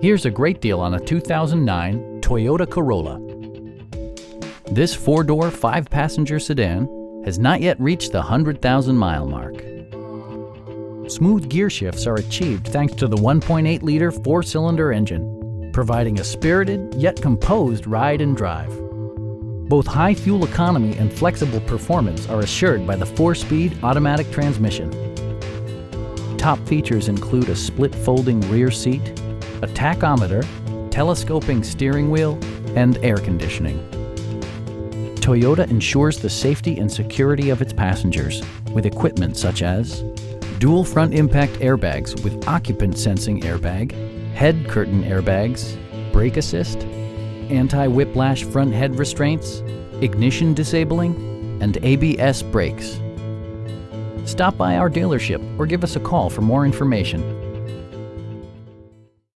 Here's a great deal on a 2009 Toyota Corolla. This four-door, five-passenger sedan has not yet reached the 100,000-mile mark. Smooth gear shifts are achieved thanks to the 1.8-liter four-cylinder engine, providing a spirited yet composed ride and drive. Both high fuel economy and flexible performance are assured by the four-speed automatic transmission. Top features include a split folding rear seat, a tachometer, telescoping steering wheel, and air conditioning. Toyota ensures the safety and security of its passengers with equipment such as dual front impact airbags with occupant sensing airbag, head curtain airbags, brake assist, anti-whiplash front head restraints, ignition disabling, and ABS brakes. Stop by our dealership or give us a call for more information.